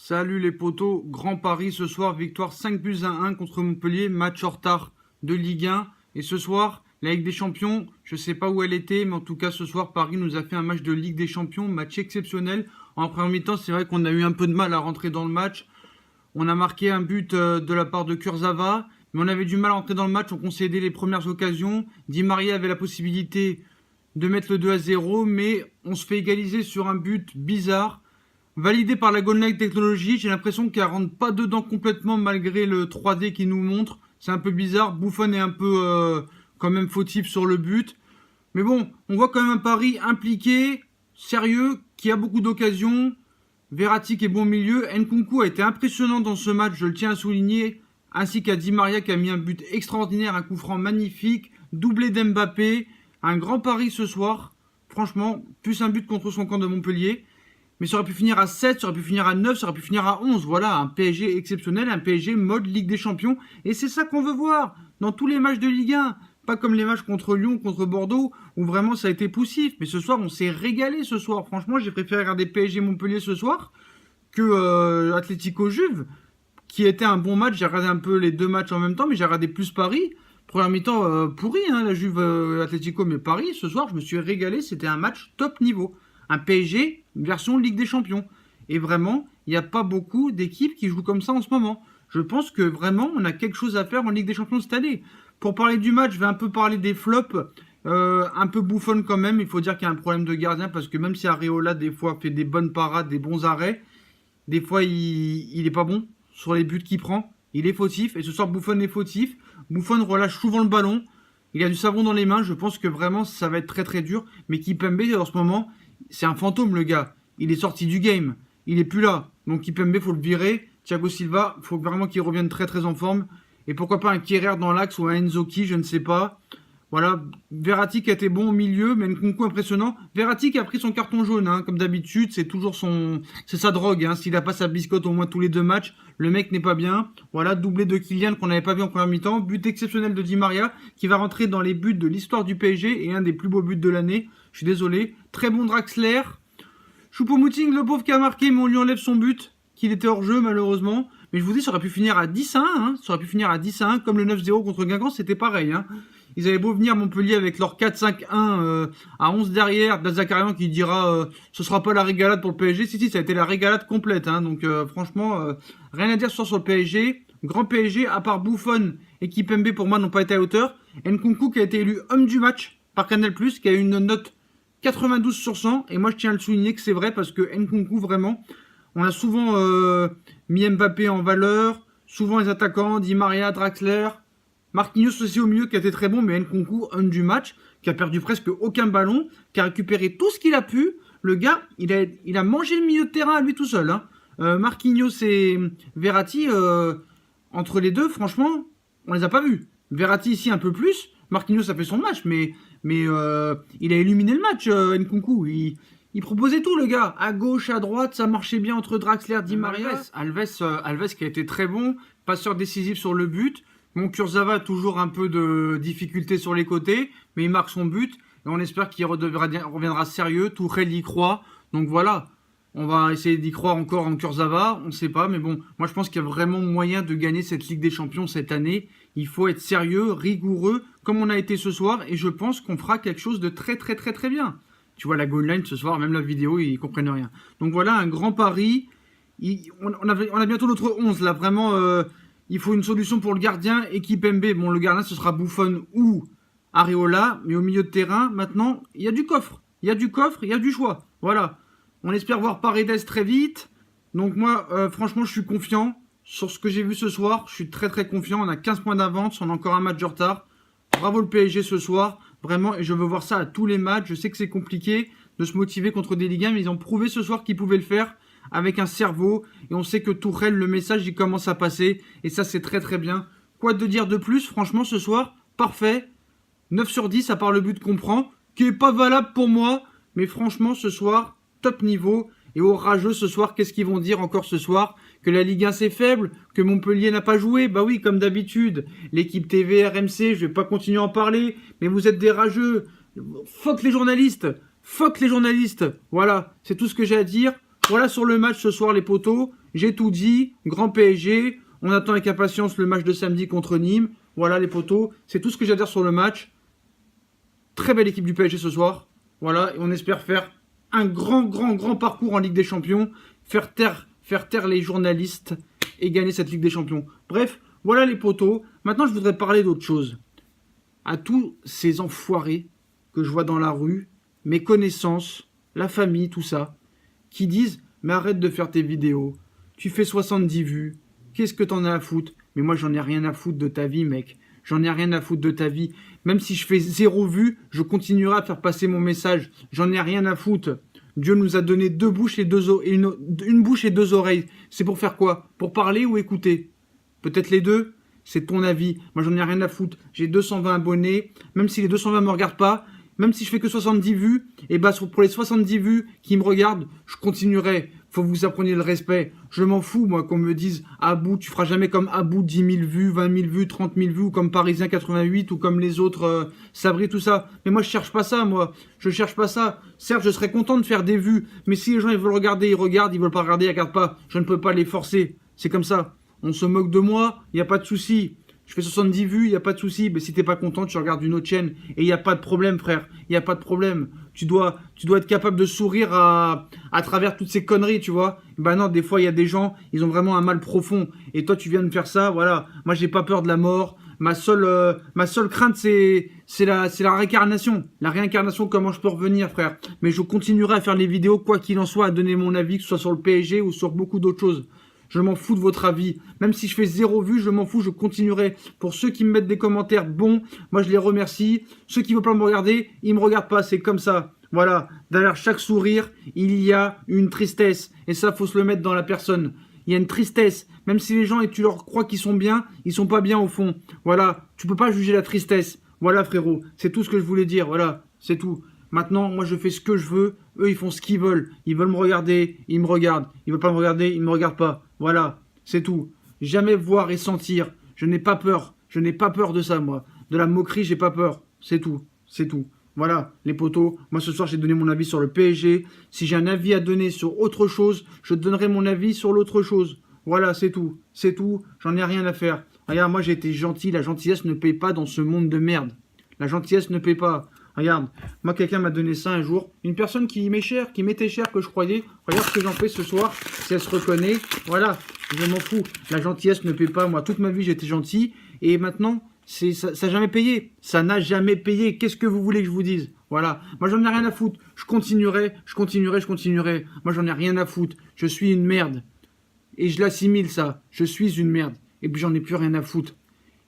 Salut les potos, grand pari ce soir, victoire 5-1 contre Montpellier, match en retard de Ligue 1. Et ce soir, la Ligue des Champions, je sais pas où elle était, mais en tout cas ce soir, Paris nous a fait un match de Ligue des Champions, match exceptionnel. En première mi-temps, c'est vrai qu'on a eu un peu de mal à rentrer dans le match. On a marqué un but de la part de Kurzawa, mais on avait du mal à rentrer dans le match, on concédait les premières occasions. Di Maria avait la possibilité de mettre le 2-0, mais on se fait égaliser sur un but bizarre. Validé par la Golden Line Technology, j'ai l'impression qu'elle rentre pas dedans complètement malgré le 3D qu'il nous montre. C'est un peu bizarre. Buffon est un peu quand même fautif sur le but. Mais bon, on voit quand même un Paris impliqué, sérieux, qui a beaucoup d'occasions. Verratti qui est bon au milieu. Nkunku a été impressionnant dans ce match, je le tiens à souligner. Ainsi qu'à Di Maria qui a mis un but extraordinaire, un coup franc magnifique. Doublé d'Mbappé. Un grand pari ce soir. Franchement, plus un but contre son camp de Montpellier. Mais ça aurait pu finir à 7, ça aurait pu finir à 9, ça aurait pu finir à 11. Voilà, un PSG exceptionnel, un PSG mode Ligue des Champions. Et c'est ça qu'on veut voir dans tous les matchs de Ligue 1. Pas comme les matchs contre Lyon, contre Bordeaux, où vraiment ça a été poussif. Mais ce soir, on s'est régalé ce soir. Franchement, j'ai préféré regarder PSG Montpellier ce soir que Atlético Juve, qui était un bon match. J'ai regardé un peu les deux matchs en même temps, mais j'ai regardé plus Paris. Première mi-temps pourri, hein, la Juve Atlético, mais Paris, ce soir, je me suis régalé. C'était un match top niveau. Un PSG version Ligue des Champions. Et vraiment, il n'y a pas beaucoup d'équipes qui jouent comme ça en ce moment. Je pense que vraiment, on a quelque chose à faire en Ligue des Champions cette année. Pour parler du match, je vais un peu parler des flops. Un peu Buffon quand même. Il faut dire qu'il y a un problème de gardien parce que même si Areola, des fois, fait des bonnes parades, des bons arrêts, des fois, il est pas bon sur les buts qu'il prend. Il est fautif. Et ce soir, Buffon est fautif. Buffon relâche souvent le ballon. Il a du savon dans les mains. Je pense que vraiment, ça va être très très dur. Mais Kimpembe, en ce moment, c'est un fantôme, le gars. Il est sorti du game. Il est plus là. Donc Kimpembe, faut le virer. Thiago Silva, faut vraiment qu'il revienne très très en forme. Et pourquoi pas un Kehrer dans l'axe ou un Enzoki, je ne sais pas. Voilà. Verratti qui a été bon au milieu, mais Nkunku impressionnant. Verratti qui a pris son carton jaune, hein, comme d'habitude. C'est toujours c'est sa drogue. Hein. S'il a pas sa biscotte au moins tous les deux matchs, le mec n'est pas bien. Voilà, doublé de Kylian qu'on n'avait pas vu en première mi-temps. But exceptionnel de Di Maria qui va rentrer dans les buts de l'histoire du PSG et un des plus beaux buts de l'année. Je suis désolé. Très bon Draxler. Choupo-Moting, le pauvre qui a marqué, mais on lui enlève son but, qu'il était hors jeu malheureusement. Mais je vous dis, ça aurait pu finir à 10-1, hein. Ça aurait pu finir à 10-1, comme le 9-0 contre Guingamp, c'était pareil. Hein. Ils avaient beau venir Montpellier avec leur 4-5-1 à 11 derrière, Zakarian qui dira ce sera pas la régalade pour le PSG. Si, ça a été la régalade complète. Hein. Donc franchement, rien à dire sur le PSG. Grand PSG, à part Buffon et Kimpembe pour moi n'ont pas été à hauteur. Nkunku qui a été élu homme du match par Canal+, qui a eu une note 92 sur 100, et moi je tiens à le souligner que c'est vrai parce que Nkunku vraiment, on a souvent mis Mbappé en valeur, souvent les attaquants, Di Maria, Draxler, Marquinhos aussi au milieu qui a été très bon, mais Nkunku, homme du match, qui a perdu presque aucun ballon, qui a récupéré tout ce qu'il a pu. Le gars, il a mangé le milieu de terrain à lui tout seul. Hein. Marquinhos et Verratti, entre les deux, franchement, on les a pas vus. Verratti ici un peu plus, Marquinhos a fait son match, mais il a illuminé le match, Nkunku. Il proposait tout, le gars. À gauche, à droite, ça marchait bien entre Draxler, Di Maria. Alves qui a été très bon, passeur décisif sur le but. Mon Kurzawa a toujours un peu de difficulté sur les côtés, mais il marque son but. Et on espère qu'il reviendra sérieux. Tuchel y croit. Donc voilà, on va essayer d'y croire encore en Kurzawa. On ne sait pas, mais bon, moi je pense qu'il y a vraiment moyen de gagner cette Ligue des Champions cette année. Il faut être sérieux, rigoureux, comme on a été ce soir. Et je pense qu'on fera quelque chose de très très très très bien. Tu vois la goal line ce soir, même la vidéo, ils comprennent rien. Donc voilà, un grand pari. On a bientôt notre 11 là, vraiment. Il faut une solution pour le gardien et Kimpembe. Bon, le gardien ce sera Buffon ou Areola, mais au milieu de terrain, maintenant, il y a du coffre. Il y a du coffre, il y a du choix. Voilà. On espère voir Paredes très vite. Donc moi, franchement, je suis confiant sur ce que j'ai vu ce soir. Je suis très très confiant. On a 15 points d'avance, on a encore un match de retard. Bravo le PSG ce soir. Vraiment, et je veux voir ça à tous les matchs. Je sais que c'est compliqué de se motiver contre des Ligue 1, mais ils ont prouvé ce soir qu'ils pouvaient le faire avec un cerveau. Et on sait que Tuchel, le message, il commence à passer. Et ça, c'est très très bien. Quoi de dire de plus? Franchement, ce soir, parfait. 9 sur 10, à part le but qu'on prend, qui est pas valable pour moi. Mais franchement, ce soir, top niveau. Et aux rageux ce soir, qu'est-ce qu'ils vont dire encore ce soir? Que la Ligue 1 c'est faible? Que Montpellier n'a pas joué? Bah oui, comme d'habitude. L'équipe TV, RMC, je vais pas continuer à en parler. Mais vous êtes des rageux. Fuck les journalistes. Fuck les journalistes. Voilà, c'est tout ce que j'ai à dire. Voilà sur le match ce soir les potos. j'ai tout dit. Grand PSG. On attend avec impatience le match de samedi contre Nîmes. Voilà les potos. C'est tout ce que j'ai à dire sur le match. Très belle équipe du PSG ce soir. Voilà, et on espère faire un grand parcours en Ligue des Champions. Faire taire les journalistes et gagner cette Ligue des Champions. Bref, voilà les potos. Maintenant, je voudrais parler d'autre chose. À tous ces enfoirés que je vois dans la rue, mes connaissances, la famille, tout ça, qui disent « Mais arrête de faire tes vidéos, tu fais 70 vues, qu'est-ce que t'en as à foutre ?» Mais moi, j'en ai rien à foutre de ta vie, mec. J'en ai rien à foutre de ta vie. Même si je fais 0 vues, je continuerai à faire passer mon message. J'en ai rien à foutre. Dieu nous a donné 2 bouches et une bouche et 2 oreilles. C'est pour faire quoi? Pour parler ou écouter? Peut-être les deux? C'est ton avis. Moi, j'en ai rien à foutre. J'ai 220 abonnés. Même si les 220 me regardent pas, même si je fais que 70 vues, et bah pour les 70 vues qui me regardent, je continuerai. Faut que vous appreniez le respect. Je m'en fous, moi, qu'on me dise Abou, tu feras jamais comme Abou 10 000 vues, 20 000 vues, 30 000 vues, ou comme Parisien 88, ou comme les autres Sabri, tout ça. Mais moi, je cherche pas ça, moi. Je cherche pas ça. Certes, je serais content de faire des vues, mais si les gens ils veulent regarder, ils regardent. Ils veulent pas regarder, ils regardent pas. Je ne peux pas les forcer. C'est comme ça. On se moque de moi, il n'y a pas de souci. Je fais 70 vues, il n'y a pas de souci. Mais si t'es pas content, tu regardes une autre chaîne. Et il n'y a pas de problème, frère. Il n'y a pas de problème. Tu dois être capable de sourire à travers toutes ces conneries, tu vois. Bah non, des fois, il y a des gens, ils ont vraiment un mal profond. Et toi, tu viens de faire ça, voilà. Moi, j'ai pas peur de la mort. Ma seule crainte, c'est la réincarnation. La réincarnation, comment je peux revenir, frère. Mais je continuerai à faire les vidéos, quoi qu'il en soit, à donner mon avis, que ce soit sur le PSG ou sur beaucoup d'autres choses. Je m'en fous de votre avis. Même si je fais 0 vues, je m'en fous, je continuerai. Pour ceux qui me mettent des commentaires bons, moi je les remercie. Ceux qui ne veulent pas me regarder, ils ne me regardent pas, c'est comme ça. Voilà, derrière chaque sourire, il y a une tristesse. Et ça, faut se le mettre dans la personne. Il y a une tristesse. Même si les gens, et tu leur crois qu'ils sont bien, ils sont pas bien au fond. Voilà, tu peux pas juger la tristesse. Voilà frérot, c'est tout ce que je voulais dire. Voilà, c'est tout. Maintenant, moi, je fais ce que je veux. Eux, ils font ce qu'ils veulent. Ils veulent me regarder, ils me regardent. Ils veulent pas me regarder, ils me regardent pas. Voilà, c'est tout. Jamais voir et sentir. Je n'ai pas peur. Je n'ai pas peur de ça, moi. De la moquerie, j'ai pas peur. C'est tout. C'est tout. Voilà, les potos. Moi, ce soir, j'ai donné mon avis sur le PSG. Si j'ai un avis à donner sur autre chose, je donnerai mon avis sur l'autre chose. Voilà, c'est tout. C'est tout. J'en ai rien à faire. Regarde, moi, j'ai été gentil. La gentillesse ne paye pas dans ce monde de merde. La gentillesse ne paye pas. Regarde, moi quelqu'un m'a donné ça un jour. Une personne qui m'est chère, qui m'était chère, que je croyais. Regarde ce que j'en fais ce soir. Si elle se reconnaît, voilà, je m'en fous. La gentillesse ne paie pas. Moi, toute ma vie, j'étais gentil. Et maintenant, ça n'a jamais payé. Ça n'a jamais payé. Qu'est-ce que vous voulez que je vous dise? Voilà. Moi, j'en ai rien à foutre. Je continuerai. Moi, j'en ai rien à foutre. Je suis une merde. Et je l'assimile, ça. Je suis une merde. Et puis, j'en ai plus rien à foutre.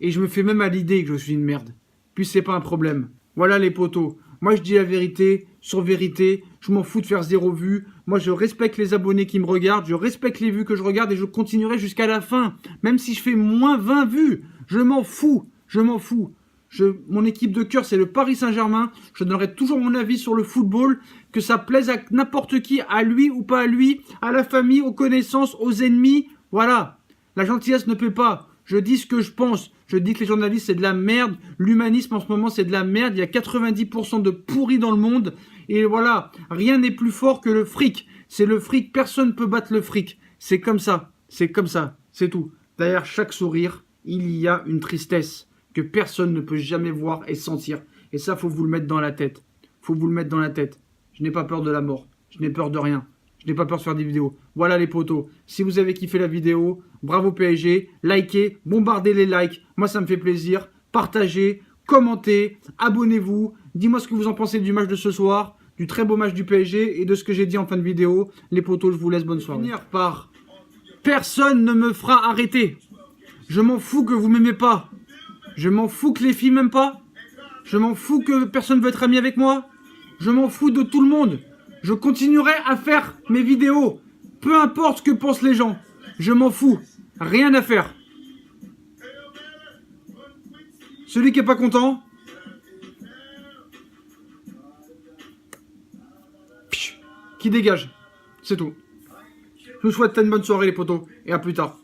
Et je me fais même à l'idée que je suis une merde. Puis, c'est pas un problème. Voilà les potos. Moi, je dis la vérité, sur vérité. Je m'en fous de faire 0 vues. Moi, je respecte les abonnés qui me regardent. Je respecte les vues que je regarde et je continuerai jusqu'à la fin. Même si je fais moins 20 vues. Je m'en fous. Je m'en fous. Mon équipe de cœur, c'est le Paris Saint-Germain. Je donnerai toujours mon avis sur le football. Que ça plaise à n'importe qui, à lui ou pas à lui, à la famille, aux connaissances, aux ennemis. Voilà. La gentillesse ne paie pas. Je dis ce que je pense. Je dis que les journalistes, c'est de la merde. L'humanisme, en ce moment, c'est de la merde. Il y a 90% de pourris dans le monde. Et voilà, rien n'est plus fort que le fric. C'est le fric. Personne ne peut battre le fric. C'est comme ça. C'est comme ça. C'est tout. Derrière chaque sourire, il y a une tristesse que personne ne peut jamais voir et sentir. Et ça, faut vous le mettre dans la tête. Faut vous le mettre dans la tête. Je n'ai pas peur de la mort. Je n'ai peur de rien. Je n'ai pas peur de faire des vidéos. Voilà les potos. Si vous avez kiffé la vidéo, bravo PSG. Likez, bombardez les likes. Moi, ça me fait plaisir. Partagez, commentez, abonnez-vous. Dis-moi ce que vous en pensez du match de ce soir, du très beau match du PSG et de ce que j'ai dit en fin de vidéo. Les potos, je vous laisse bonne soirée. Finir par personne ne me fera arrêter. Je m'en fous que vous m'aimez pas. Je m'en fous que les filles m'aiment pas. Je m'en fous que personne veut être ami avec moi. Je m'en fous de tout le monde. Je continuerai à faire mes vidéos. Peu importe ce que pensent les gens. Je m'en fous. Rien à faire. Celui qui est pas content, qui dégage. C'est tout. Je vous souhaite une bonne soirée les potos. Et à plus tard.